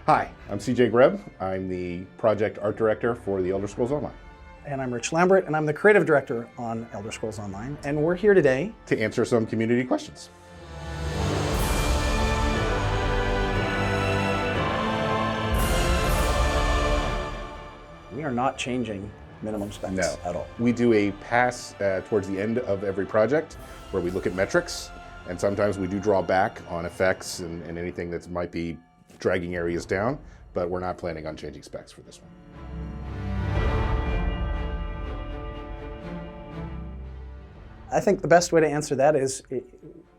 Hi, I'm CJ Grebb. I'm the project art director for the Elder Scrolls Online. And I'm Rich Lambert, and I'm the creative director on Elder Scrolls Online. And we're here today to answer some community questions. We are not changing minimum specs at all. We do a pass towards the end of every project where we look at metrics, and sometimes we do draw back on effects and anything that might be dragging areas down, but we're not planning on changing specs for this one. I think the best way to answer that is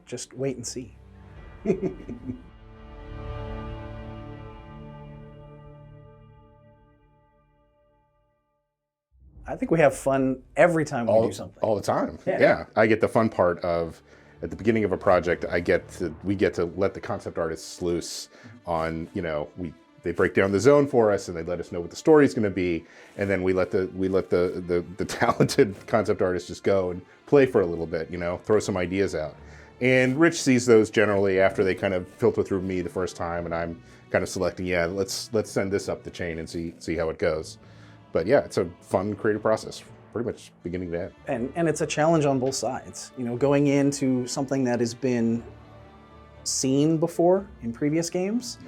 just wait and see. I think we have fun every time we do something. All the time. Yeah. I get the fun part of, at the beginning of a project, we get to let the concept artists loose on, they break down the zone for us and they let us know what the story is going to be, and then we let the talented concept artists just go and play for a little bit, throw some ideas out. And Rich sees those generally after they kind of filter through me the first time, and I'm kind of selecting, let's send this up the chain and see how it goes. But yeah, it's a fun creative process, pretty much beginning to end. And it's a challenge on both sides. Going into something that has been seen before in previous games,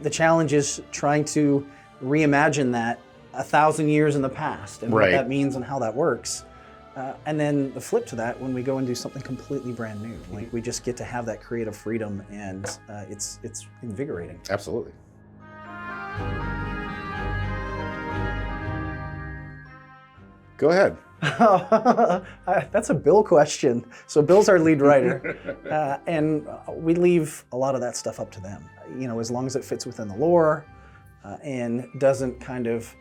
the challenge is trying to reimagine that 1,000 years in the past and what that means and how that works. And then the flip to that, when we go and do something completely brand new, like we just get to have that creative freedom, and it's invigorating. Absolutely. Go ahead. That's a Bill question. So Bill's our lead writer, and we leave a lot of that stuff up to them. As long as it fits within the lore and doesn't kind of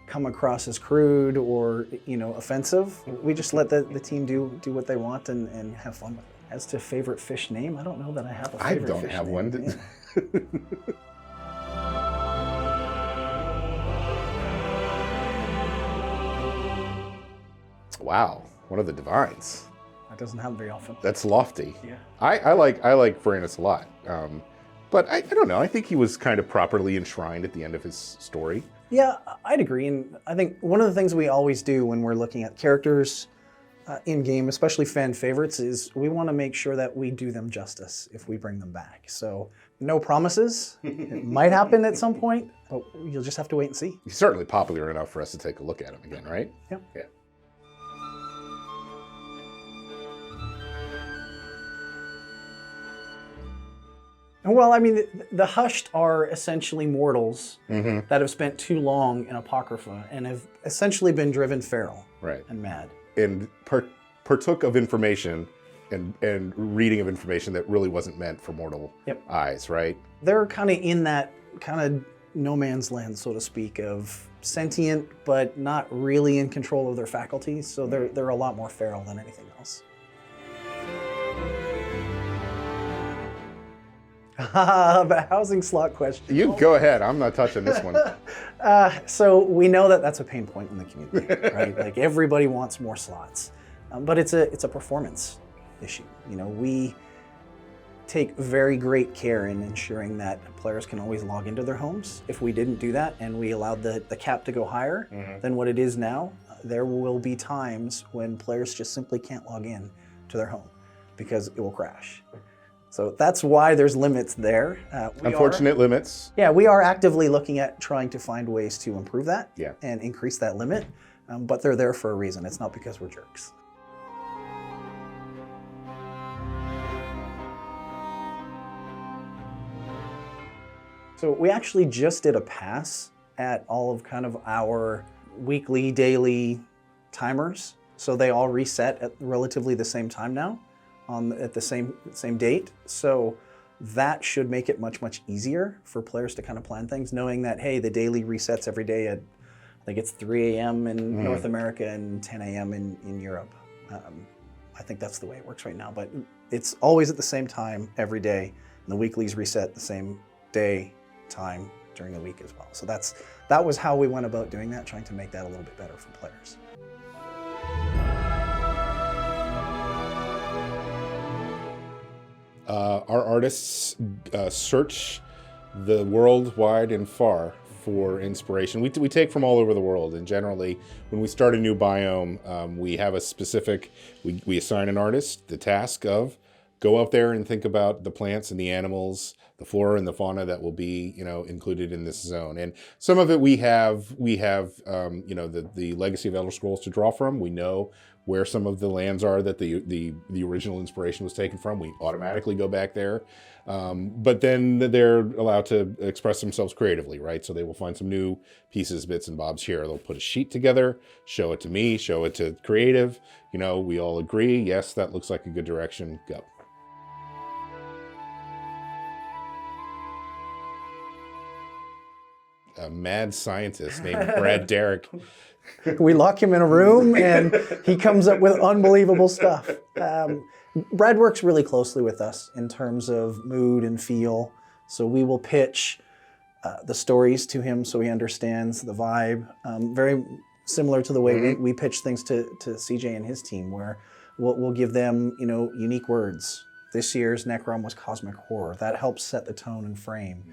come across as crude or offensive, we just let the team do what they want and have fun with it. As to favorite fish name, I don't know that I have a favorite fish name. I don't have one. Yeah. Wow, one of the divines. That doesn't happen very often. That's lofty. Yeah. I like Varanus a lot, but I don't know. I think he was kind of properly enshrined at the end of his story. Yeah, I'd agree, and I think one of the things we always do when we're looking at characters in game, especially fan favorites, is we want to make sure that we do them justice if we bring them back. So no promises. It might happen at some point, but you'll just have to wait and see. He's certainly popular enough for us to take a look at him again, right? Yeah. Yeah. Well, I mean, the Hushed are essentially mortals that have spent too long in Apocrypha and have essentially been driven feral and mad. And partook of information and reading of information that really wasn't meant for mortal eyes, right? They're kind of in that kind of no man's land, so to speak, of sentient but not really in control of their faculties. So they're a lot more feral than anything else. The housing slot question. You go ahead. I'm not touching this one. So we know that that's a pain point in the community, right? Like everybody wants more slots, but it's a performance issue. We take very great care in ensuring that players can always log into their homes. If we didn't do that and we allowed the cap to go higher than what it is now, there will be times when players just simply can't log in to their home because it will crash. So that's why there's limits there. Unfortunate limits. Yeah, we are actively looking at trying to find ways to improve that and increase that limit, but they're there for a reason. It's not because we're jerks. So we actually just did a pass at all of kind of our weekly, daily timers. So they all reset at relatively the same time now. At the same date. So that should make it much, much easier for players to kind of plan things, knowing that, hey, the daily resets every day at, I think it's 3 a.m. in North America and 10 a.m. in Europe. I think that's the way it works right now, but it's always at the same time every day, and the weeklies reset the same day, time during the week as well. So that was how we went about doing that, trying to make that a little bit better for players. Our artists search the world wide and far for inspiration. We take from all over the world, and generally when we start a new biome, we have a specific, we assign an artist the task of go out there and think about the plants and the animals, the flora and the fauna that will be, included in this zone. And some of it we have, the legacy of Elder Scrolls to draw from. We know where some of the lands are that the original inspiration was taken from. We automatically go back there. But then they're allowed to express themselves creatively, right? So they will find some new pieces, bits and bobs here. They'll put a sheet together, show it to me, show it to creative. We all agree, yes, that looks like a good direction, go. A mad scientist named Brad Derrick. We lock him in a room and he comes up with unbelievable stuff. Brad works really closely with us in terms of mood and feel. So we will pitch the stories to him so he understands the vibe. Very similar to the way we pitch things to CJ and his team, where we'll give them unique words. This year's Necrom was cosmic horror. That helps set the tone and frame.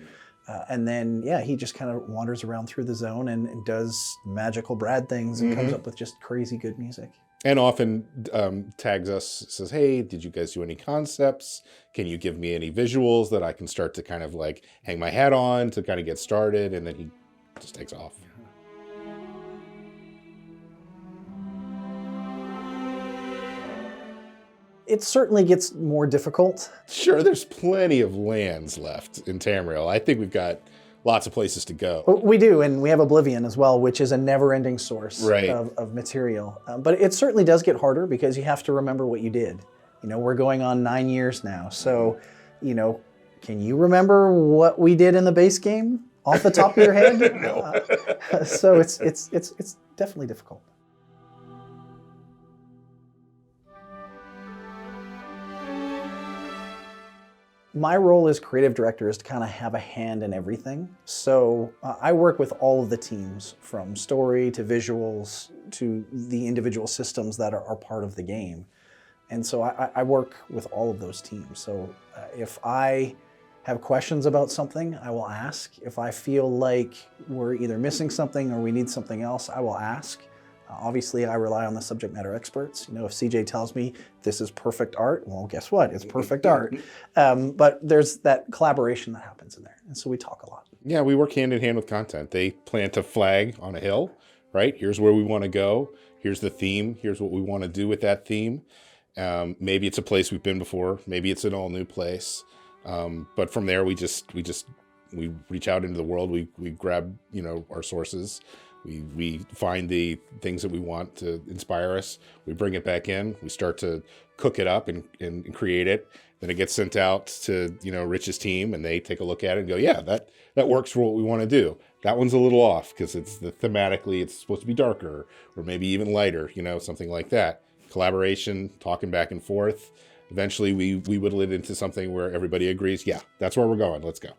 And then, he just kind of wanders around through the zone and does magical Brad things and comes up with just crazy good music. And often tags us, says, hey, did you guys do any concepts? Can you give me any visuals that I can start to kind of like hang my hat on to kind of get started? And then he just takes off. It certainly gets more difficult. Sure, there's plenty of lands left in Tamriel. I think we've got lots of places to go. We do, and we have Oblivion as well, which is a never-ending source right. of material. But it certainly does get harder because you have to remember what you did. We're going on 9 years now, so, can you remember what we did in the base game off the top of your head? No. So it's definitely difficult. My role as creative director is to kind of have a hand in everything. So I work with all of the teams, from story to visuals to the individual systems that are part of the game. And so I work with all of those teams. So if I have questions about something, I will ask. If I feel like we're either missing something or we need something else, I will ask. Obviously, I rely on the subject matter experts. If CJ tells me this is perfect art, well, guess what? It's perfect art. But there's that collaboration that happens in there. And so we talk a lot. Yeah, we work hand in hand with content. They plant a flag on a hill, right? Here's where we want to go. Here's the theme. Here's what we want to do with that theme. Maybe it's a place we've been before. Maybe it's an all new place. But from there, we reach out into the world. We grab, our sources. We find the things that we want to inspire us. We bring it back in. We start to cook it up and create it. Then it gets sent out to, Rich's team, and they take a look at it and go, yeah, that works for what we want to do. That one's a little off because thematically it's supposed to be darker or maybe even lighter, something like that. Collaboration, talking back and forth. Eventually we whittle it into something where everybody agrees, yeah, that's where we're going. Let's go.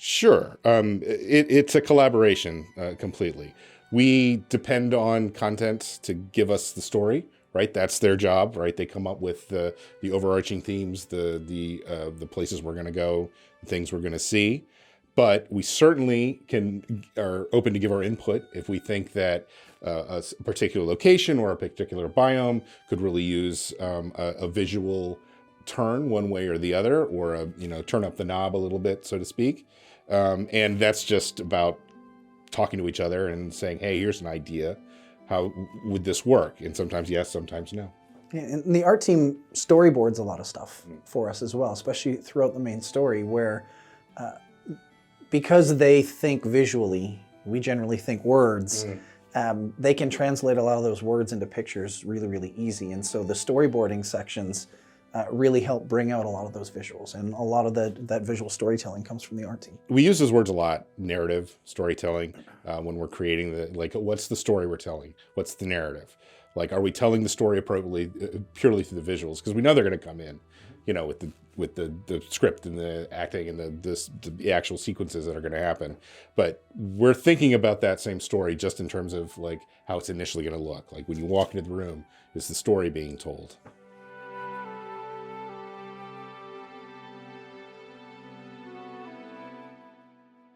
Sure. It's a collaboration completely. We depend on content to give us the story, right? That's their job, right? They come up with the overarching themes, the places we're going to go, things we're going to see. But we certainly are open to give our input if we think that a particular location or a particular biome could really use a visual turn one way or the other, or turn up the knob a little bit, so to speak. And that's just about talking to each other and saying, hey, here's an idea. How would this work? And sometimes yes, sometimes no. And the art team storyboards a lot of stuff for us as well, especially throughout the main story, where because they think visually, we generally think words, they can translate a lot of those words into pictures really, really easy. And so the storyboarding sections really help bring out a lot of those visuals, and a lot of that visual storytelling comes from the art team. We use those words a lot: narrative, storytelling, when we're creating what's the story we're telling? What's the narrative? Are we telling the story appropriately, purely through the visuals? Because we know they're going to come in. with the script and the acting and the actual sequences that are going to happen. But we're thinking about that same story just in terms of like how it's initially going to look. Like when you walk into the room, is the story being told?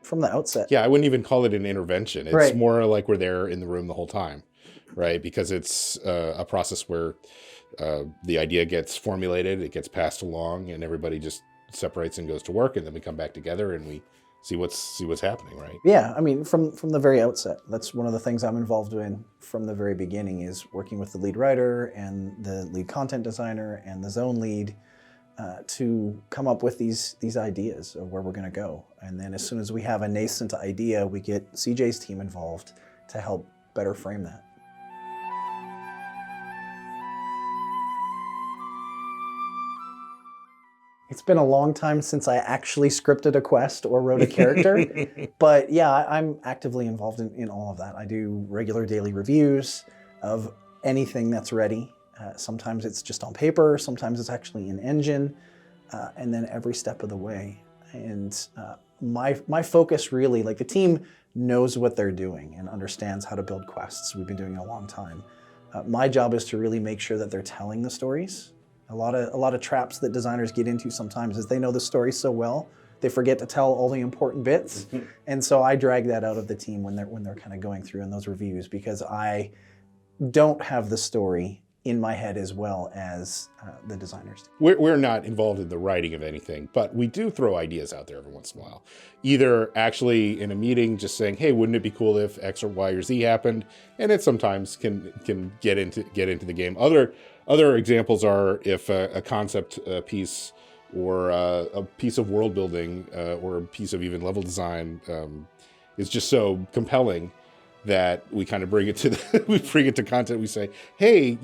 From the outset. Yeah, I wouldn't even call it an intervention. It's Right. more like we're there in the room the whole time, right? Because it's a process where the idea gets formulated, it gets passed along, and everybody just separates and goes to work, and then we come back together and we see what's happening, right? Yeah, I mean, from the very outset, that's one of the things I'm involved in from the very beginning is working with the lead writer and the lead content designer and the zone lead to come up with these ideas of where we're going to go. And then as soon as we have a nascent idea, we get CJ's team involved to help better frame that. It's been a long time since I actually scripted a quest or wrote a character, but yeah, I'm actively involved in all of that. I do regular daily reviews of anything that's ready. Sometimes it's just on paper, sometimes it's actually in engine, and then every step of the way. And my focus really, like the team knows what they're doing and understands how to build quests. We've been doing it a long time. My job is to really make sure that they're telling the stories. A lot of traps that designers get into sometimes is they know the story so well, they forget to tell all the important bits. And so I drag that out of the team when they're kind of going through in those reviews because I don't have the story in my head as well as the designers do. We're not involved in the writing of anything, but we do throw ideas out there every once in a while. Either actually in a meeting just saying, hey, wouldn't it be cool if X or Y or Z happened? And it sometimes can get into the game. Other examples are if a concept piece or a piece of world building or a piece of even level design is just so compelling that we kind of bring it to content. We say, hey,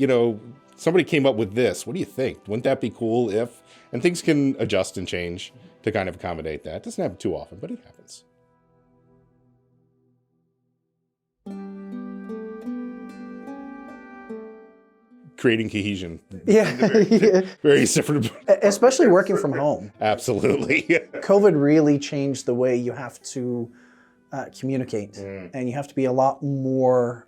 somebody came up with this. What do you think? Wouldn't that be cool if? And things can adjust and change to kind of accommodate that. It doesn't happen too often, but it happens. Creating cohesion. Yeah. Very different. Especially working from home. Absolutely. COVID really changed the way you have to communicate, and you have to be a lot more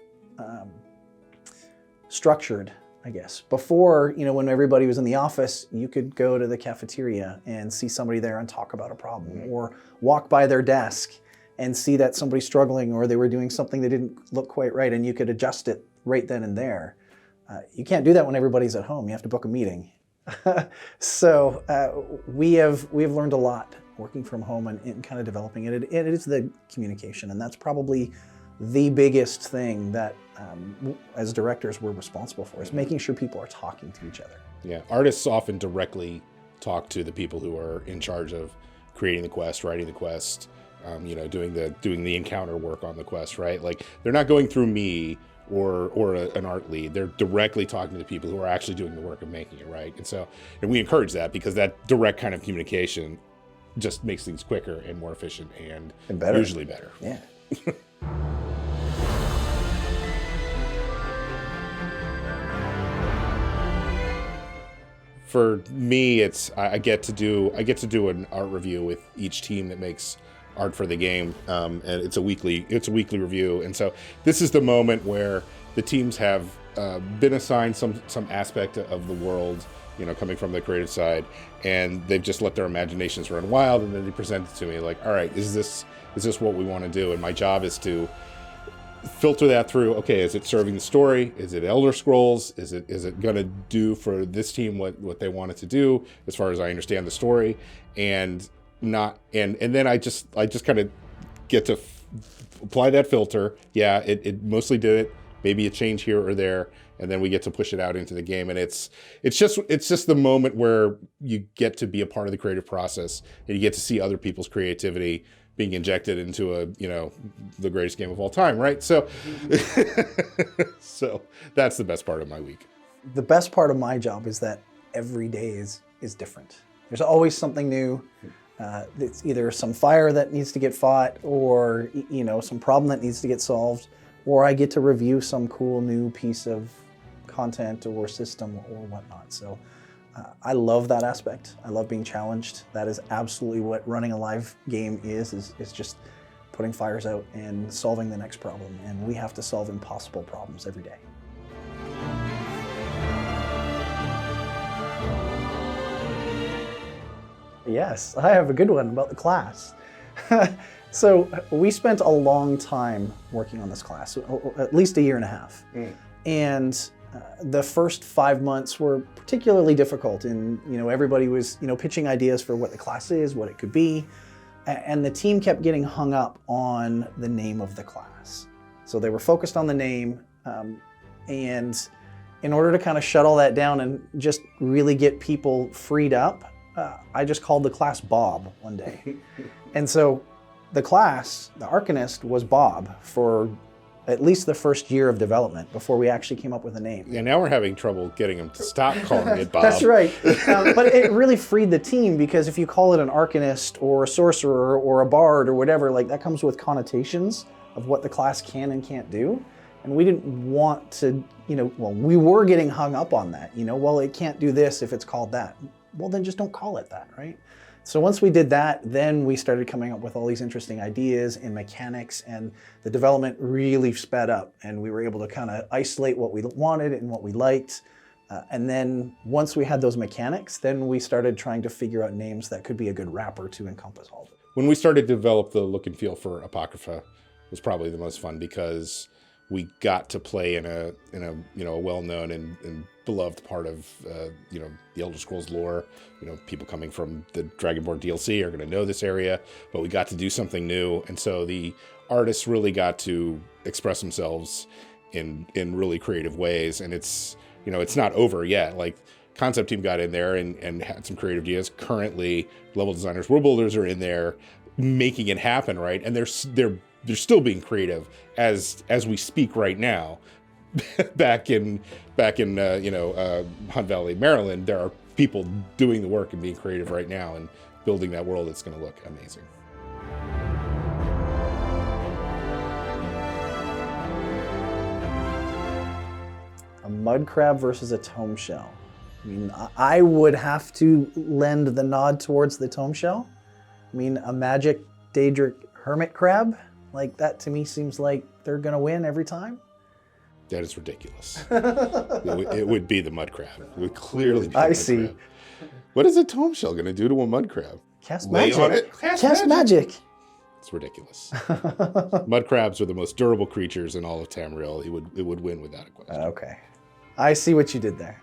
structured, I guess. Before, when everybody was in the office, you could go to the cafeteria and see somebody there and talk about a problem, or walk by their desk and see that somebody's struggling or they were doing something that didn't look quite right, and you could adjust it right then and there. You can't do that when everybody's at home. You have to book a meeting. So we have learned a lot working from home and kind of developing it. It is the communication, and that's probably the biggest thing that as directors we're responsible for, is making sure people are talking to each other. Yeah, artists often directly talk to the people who are in charge of creating the quest, writing the quest, doing the encounter work on the quest, right? Like they're not going through me or an art lead. They're directly talking to the people who are actually doing the work of making it, right? And we encourage that because that direct kind of communication just makes things quicker and more efficient and better. Usually better. Yeah. For me, I get to do an art review with each team that makes art for the game, and it's a weekly review. And so this is the moment where the teams have been assigned some aspect of the world, coming from the creative side, and they've just let their imaginations run wild, and then they present it to me like, all right, is this what we want to do? And my job is to filter that through. Okay, is it serving the story? Is it Elder Scrolls? Is it gonna do for this team what they want it to do as far as I understand the story? And then I just kind of get to apply that filter. Yeah, it mostly did it. Maybe a change here or there, and then we get to push it out into the game. And it's just the moment where you get to be a part of the creative process, and you get to see other people's creativity being injected into the greatest game of all time, right? So, so that's the best part of my week. The best part of my job is that every day is different. There's always something new. It's either some fire that needs to get fought, or some problem that needs to get solved, or I get to review some cool new piece of content or system or whatnot. So I love that aspect. I love being challenged. That is absolutely what running a live game is just putting fires out and solving the next problem. And we have to solve impossible problems every day. Yes, I have a good one about the class. So we spent a long time working on this class, at least a year and a half. And the first 5 months were particularly difficult, and everybody was pitching ideas for what the class is, what it could be, and the team kept getting hung up on the name of the class. So they were focused on the name, and in order to kind of shut all that down and just really get people freed up, I just called the class Bob one day. And so the class, the Arcanist, was Bob for at least the first year of development before we actually came up with a name. Yeah, now we're having trouble getting them to stop calling it Bob. That's right. But it really freed the team, because if you call it an Arcanist or a Sorcerer or a Bard or whatever, like that comes with connotations of what the class can and can't do. And we didn't want to, well, we were getting hung up on that. Well, it can't do this if it's called that. Well, then just don't call it that, right? So once we did that, then we started coming up with all these interesting ideas and mechanics, and the development really sped up, and we were able to kind of isolate what we wanted and what we liked. And then once we had those mechanics, then we started trying to figure out names that could be a good wrapper to encompass all of it. When we started to develop the look and feel for Apocrypha, was probably the most fun, because we got to play in a well-known and beloved part of the Elder Scrolls lore. People coming from the Dragonborn DLC are going to know this area, but we got to do something new, and so the artists really got to express themselves in really creative ways. And it's not over yet. Like, concept team got in there and had some creative ideas. Currently, level designers, world builders are in there making it happen, right? And they're still being creative as we speak right now. back in Hunt Valley, Maryland, there are people doing the work and being creative right now and building that world that's going to look amazing. A mud crab versus a tome shell. I mean, I would have to lend the nod towards the tome shell. I mean, a magic Daedric hermit crab, like that to me seems like they're gonna win every time. That is ridiculous. It would be the mud crab. It would clearly be the I mud see. crab. What is a tome shell going to do to a mud crab? Cast Lay magic. on it? Cast magic. It's ridiculous. Mud crabs are the most durable creatures in all of Tamriel. It would win without a question. Okay. I see what you did there.